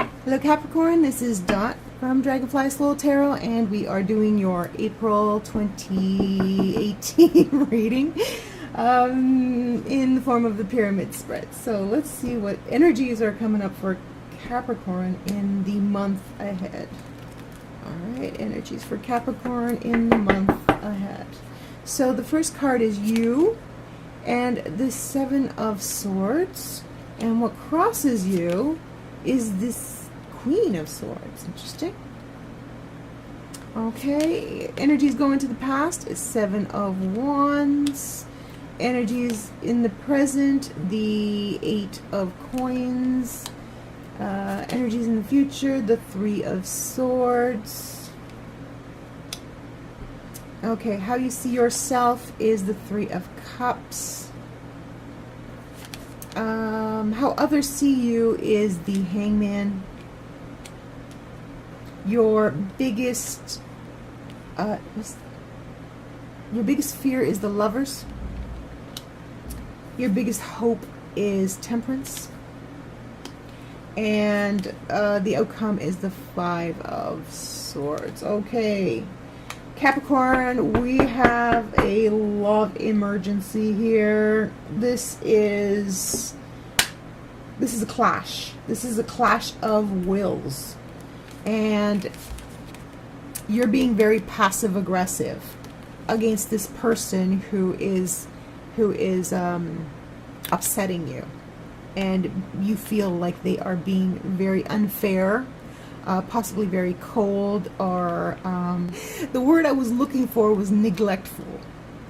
Hello Capricorn, this is Dot from Dragonfly Soul Tarot, and we are doing your April 2018 reading in the form of the pyramid spread. So let's see what energies are coming up for Capricorn in the month ahead. Alright, energies for Capricorn in the month ahead. So the first card is you and the Seven of Swords, and what crosses you is this Queen of Swords. Interesting. Okay, energies going to the past is Seven of Wands. Energies in the present, the Eight of Coins. Energies in the future, the Three of Swords. Okay, how you see yourself is the Three of Cups. How others see you is the Hangman. Your biggest fear is the Lovers. Your biggest hope is Temperance. And the outcome is the Five of Swords. Okay, Capricorn, we have a love emergency here. This is a clash. This is a clash of wills. And you're being very passive aggressive against this person who is upsetting you, and you feel like they are being very unfair, possibly very cold, or the word I was looking for was neglectful.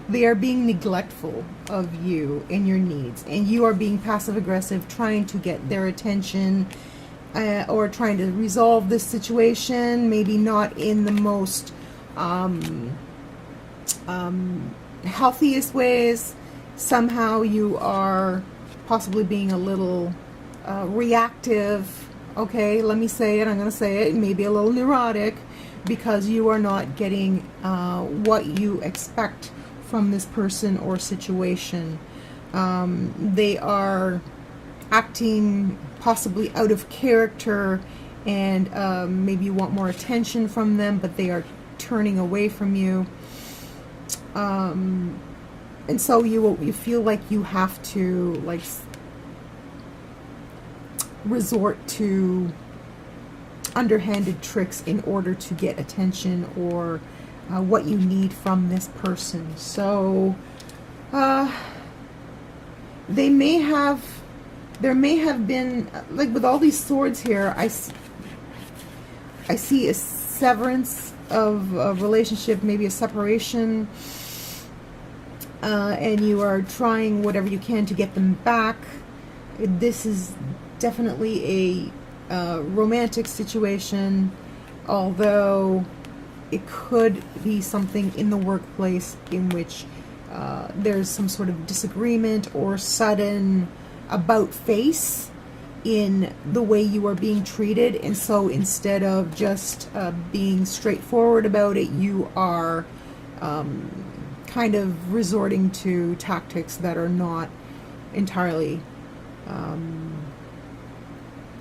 They are being neglectful of you and your needs, and you are being passive aggressive, trying to get their attention, or trying to resolve this situation, maybe not in the most healthiest ways. Somehow you are possibly being a little reactive. Okay, let me say it, I'm going to say it, maybe a little neurotic, because you are not getting what you expect from this person or situation. They are acting possibly out of character, and maybe you want more attention from them, but they are turning away from you. And so you feel like you have to like resort to underhanded tricks in order to get attention or what you need from this person. So there may have been, like with all these swords here, I see a severance of a relationship, maybe a separation, and you are trying whatever you can to get them back. This is definitely a romantic situation, although it could be something in the workplace in which there's some sort of disagreement or sudden about face in the way you are being treated, and so instead of just being straightforward about it, you are kind of resorting to tactics that are not entirely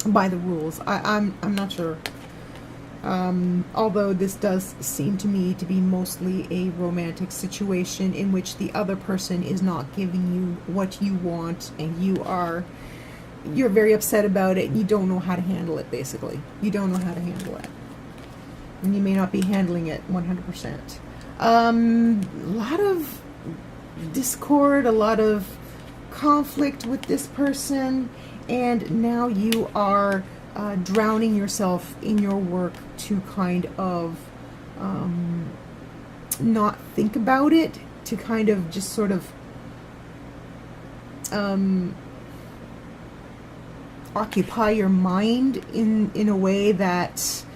by the rules. I'm not sure. Although this does seem to me to be mostly a romantic situation in which the other person is not giving you what you want, and you're very upset about it, and you don't know how to handle it. Basically, you don't know how to handle it, and you may not be handling it 100%. A lot of discord, a lot of conflict with this person, and now you are drowning yourself in your work to kind of not think about it, to kind of just sort of occupy your mind in a way that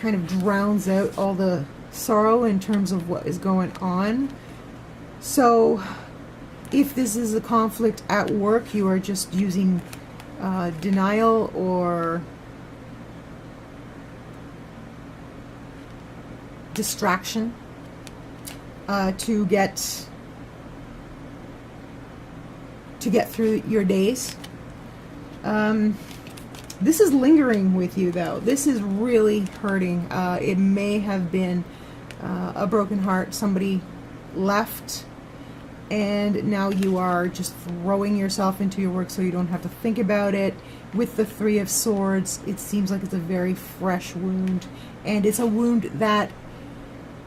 kind of drowns out all the sorrow in terms of what is going on. So if this is a conflict at work, you are just using denial or distraction to get through your days. This is lingering with you, though. This is really hurting. It may have been a broken heart. Somebody left, and now you are just throwing yourself into your work so you don't have to think about it. With the Three of Swords, it seems like it's a very fresh wound, and it's a wound that,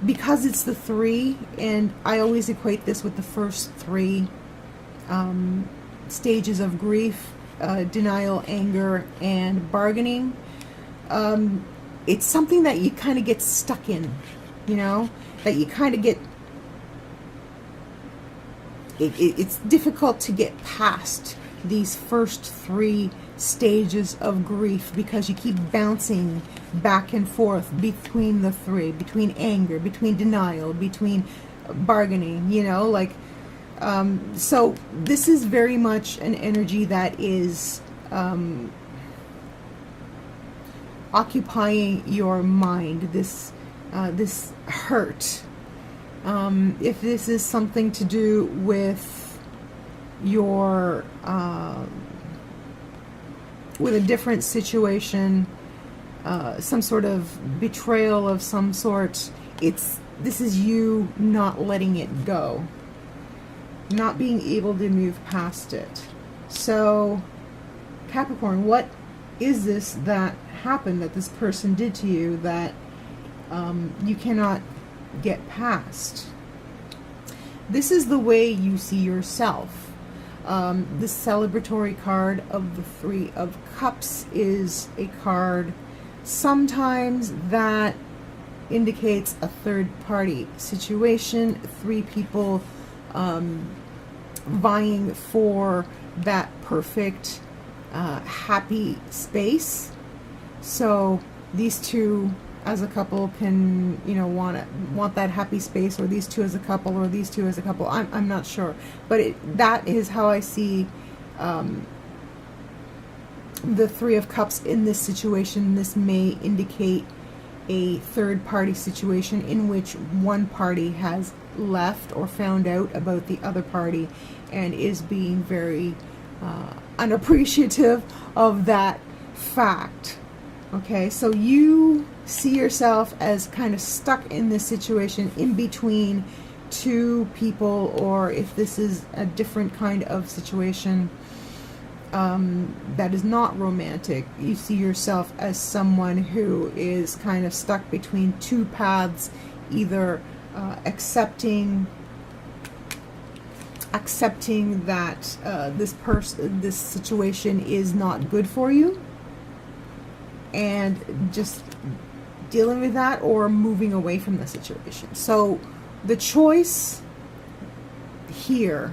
because it's the three, and I always equate this with the first three stages of grief, denial, anger, and bargaining. It's something that you kind of get stuck in, you know, that you kind of get, it's difficult to get past these first three stages of grief because you keep bouncing back and forth between the three, between anger, between denial, between bargaining, you know, like, so this is very much an energy that is occupying your mind, this this hurt. If this is something to do with your with a different situation, some sort of betrayal of some sort, this is you not letting it go, not being able to move past it. So Capricorn, what is this that happened, that this person did to you, that you cannot get past? This is the way you see yourself. The celebratory card of the Three of Cups is a card sometimes that indicates a third party situation, three people vying for that perfect happy space. So these two as a couple can, you know, want that happy space, or these two as a couple, or these two as a couple. I'm not sure, but that is how I see the Three of Cups in this situation. This may indicate a third party situation in which one party has left or found out about the other party and is being very unappreciative of that fact. Okay, so you see yourself as kind of stuck in this situation in between two people, or if this is a different kind of situation that is not romantic, you see yourself as someone who is kind of stuck between two paths, either accepting that this situation is not good for you, and just dealing with that, or moving away from the situation. So the choice here,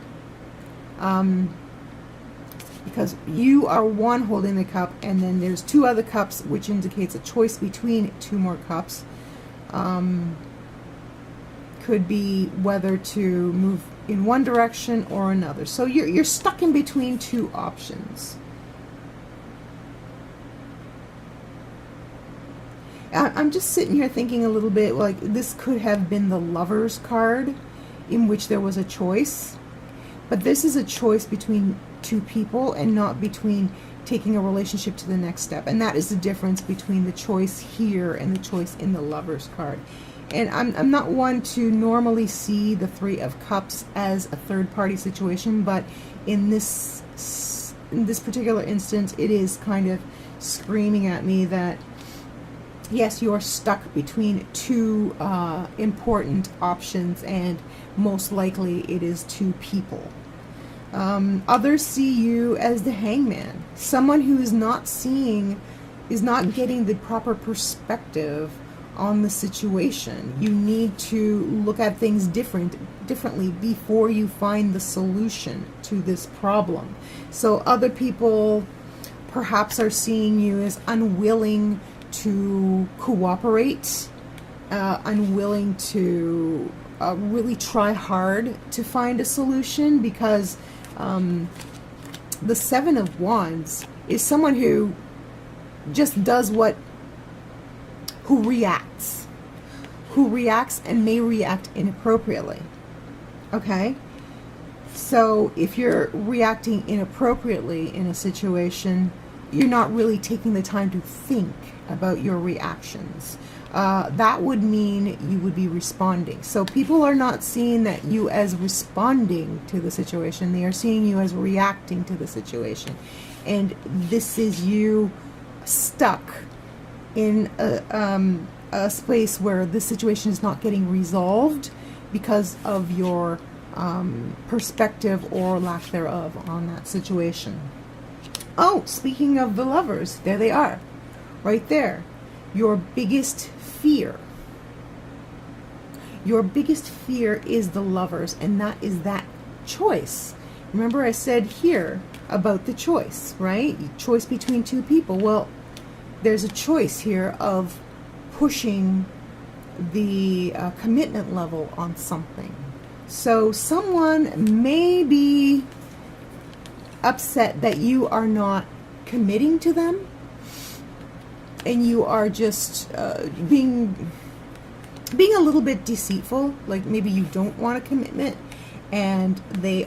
because you are one holding the cup, and then there's two other cups, which indicates a choice between two more cups, could be whether to move in one direction or another. So you're stuck in between two options. I'm just sitting here thinking a little bit like this could have been the Lover's card, in which there was a choice, but this is a choice between two people and not between taking a relationship to the next step. And that is the difference between the choice here and the choice in the Lover's card. And I'm not one to normally see the Three of Cups as a third party situation, but in this particular instance, it is kind of screaming at me that yes, you're stuck between two important options, and most likely it is two people. Others see you as the Hangman, someone who is not getting the proper perspective on the situation. You need to look at things differently before you find the solution to this problem. So other people perhaps are seeing you as unwilling to cooperate, unwilling to really try hard to find a solution, because the Seven of Wands is someone who just does who reacts and may react inappropriately. Okay? So if you're reacting inappropriately in a situation, you're not really taking the time to think about your reactions. That would mean you would be responding. So people are not seeing that you as responding to the situation. They are seeing you as reacting to the situation. And this is you stuck in a space where the situation is not getting resolved because of your perspective or lack thereof on that situation. Oh, speaking of the Lovers, there they are, right there. Your biggest fear. Your biggest fear is the Lovers, and that is that choice. Remember I said here about the choice, right? Choice between two people. Well, there's a choice here of pushing the commitment level on something. So someone may be upset that you are not committing to them, and you are just being a little bit deceitful. Like maybe you don't want a commitment, and they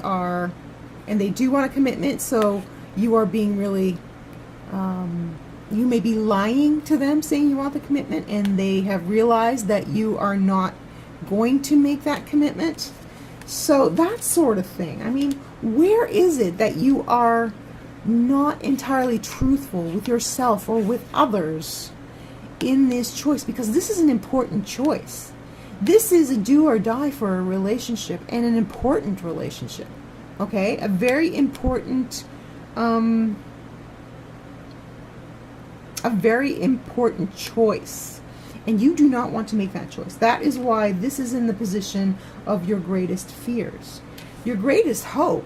do want a commitment, so you are being really you may be lying to them saying you want the commitment, and they have realized that you are not going to make that commitment. So that sort of thing. I mean, where is it that you are not entirely truthful with yourself or with others in this choice? Because this is an important choice. This is a do or die for a relationship, and an important relationship. Okay? A very important choice. And you do not want to make that choice. That is why this is in the position of your greatest fears. Your greatest hope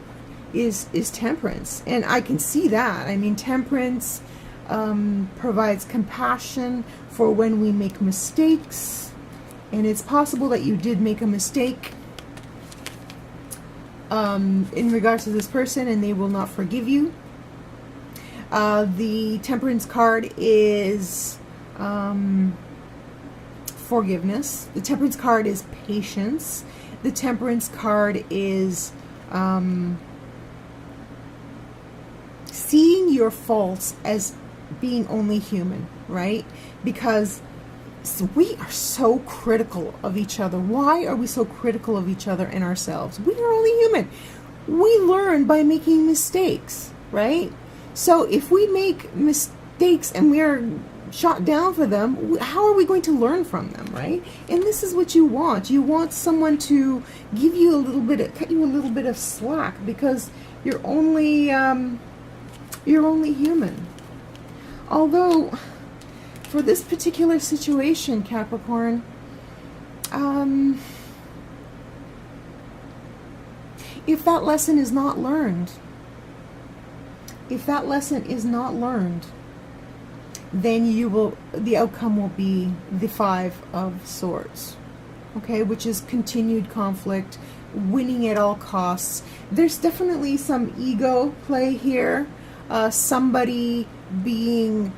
is temperance. And I can see that. I mean, temperance provides compassion for when we make mistakes. And it's possible that you did make a mistake in regards to this person, and they will not forgive you. The temperance card is forgiveness. The temperance card is patience. The temperance card is seeing your faults as being only human, right? Because we are so critical of each other. Why are we so critical of each other and ourselves? We are only human. We learn by making mistakes, right? So if we make mistakes and we are shot down for them, how are we going to learn from them, right? And this is what you want. You want someone to give you a little bit, cut you a little bit of slack, because you're only human. Although, for this particular situation, Capricorn, if that lesson is not learned, then the outcome will be the Five of Swords, okay, which is continued conflict, winning at all costs. There's definitely some ego play here, somebody being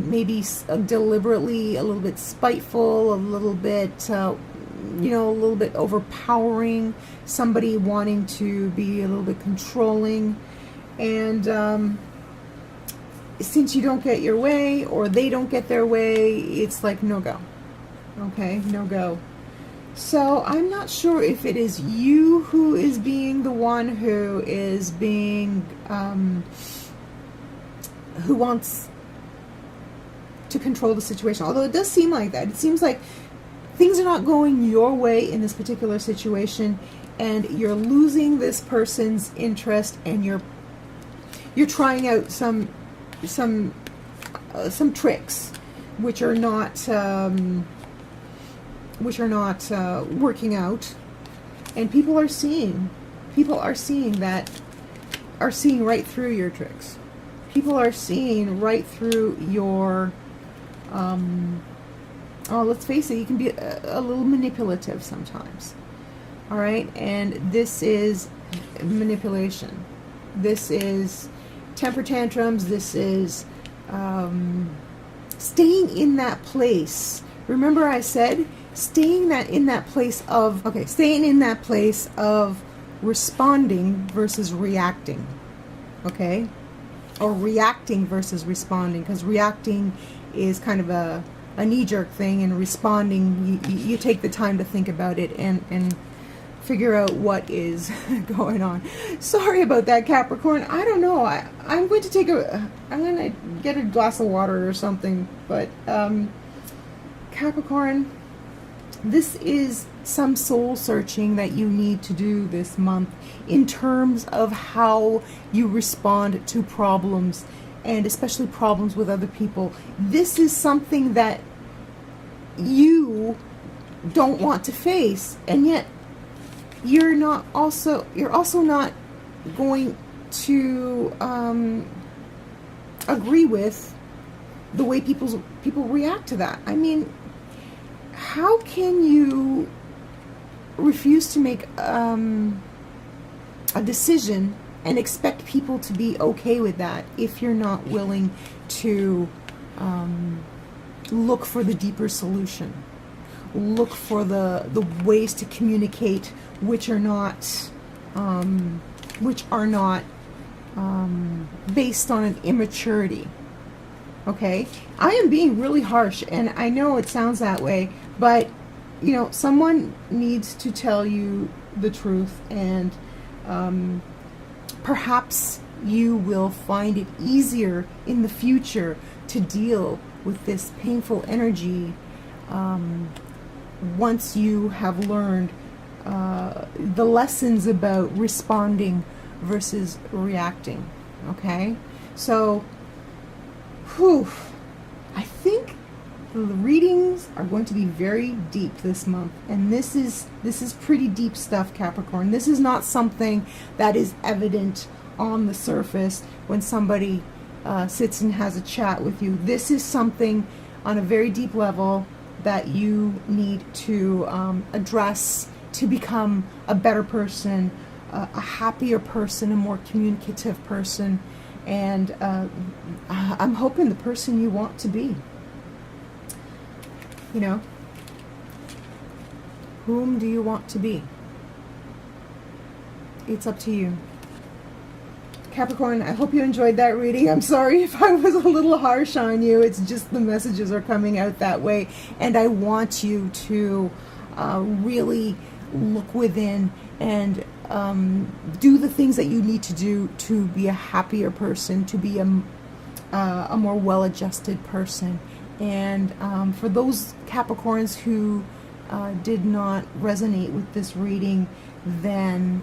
maybe deliberately a little bit spiteful, a little bit, a little bit overpowering, somebody wanting to be a little bit controlling, and since you don't get your way, or they don't get their way, it's like no go. Okay, no go. So I'm not sure if it is you who is being the one who is being, who wants to control the situation. Although it does seem like that. It seems like things are not going your way in this particular situation, and you're losing this person's interest, and you're trying out some tricks which are not working out, and people are seeing right through your tricks. People are seeing right through your let's face it, you can be a little manipulative sometimes. All right, and this is manipulation. This is temper tantrums. This is staying in that place. Remember I said staying in that place of responding versus reacting, okay? Or reacting versus responding, because reacting is kind of a knee-jerk thing, and responding, you take the time to think about it and figure out what is going on. Sorry about that, Capricorn. I don't know. I'm going to get a glass of water or something. But Capricorn, this is some soul searching that you need to do this month in terms of how you respond to problems, and especially problems with other people. This is something that you don't want to face, and yet you're also not going to agree with the way people react to that. I mean, how can you refuse to make a decision and expect people to be okay with that if you're not willing to look for the deeper solution, look for the ways to communicate which are not based on an immaturity. Okay, I am being really harsh, and I know it sounds that way, but you know, someone needs to tell you the truth, and perhaps you will find it easier in the future to deal with this painful energy once you have learned the lessons about responding versus reacting. Okay, so I think the readings are going to be very deep this month, and this is pretty deep stuff, Capricorn. This is not something that is evident on the surface when somebody sits and has a chat with you. This is something on a very deep level that you need to address to become a better person, a happier person, a more communicative person, and I'm hoping the person you want to be. You know, whom do you want to be? It's up to you. Capricorn, I hope you enjoyed that reading. I'm sorry if I was a little harsh on you. It's just the messages are coming out that way, and I want you to really look within and do the things that you need to do to be a happier person, to be a more well-adjusted person. And for those Capricorns who did not resonate with this reading, then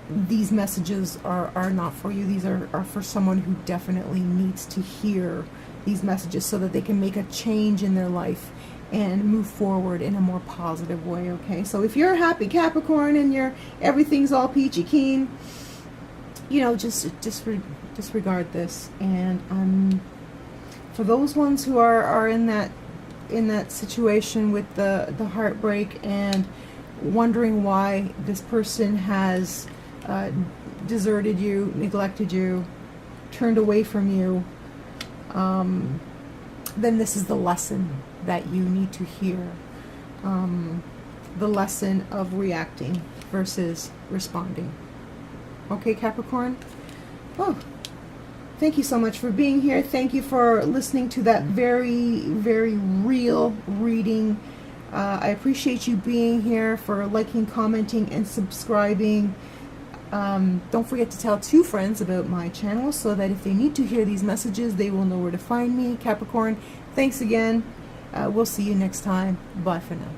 these messages are not for you. These are for someone who definitely needs to hear these messages so that they can make a change in their life and move forward in a more positive way. Okay, so if you're a happy Capricorn and everything's all peachy keen, you know, just disregard this. And for those ones who are in that situation with the heartbreak and wondering why this person has deserted you, neglected you, turned away from you, then this is the lesson that you need to hear. The lesson of reacting versus responding. Okay, Capricorn? Oh, thank you so much for being here. Thank you for listening to that very, very real reading. I appreciate you being here, for liking, commenting, and subscribing. Don't forget to tell 2 friends about my channel so that if they need to hear these messages, they will know where to find me. Capricorn, thanks again. We'll see you next time. Bye for now.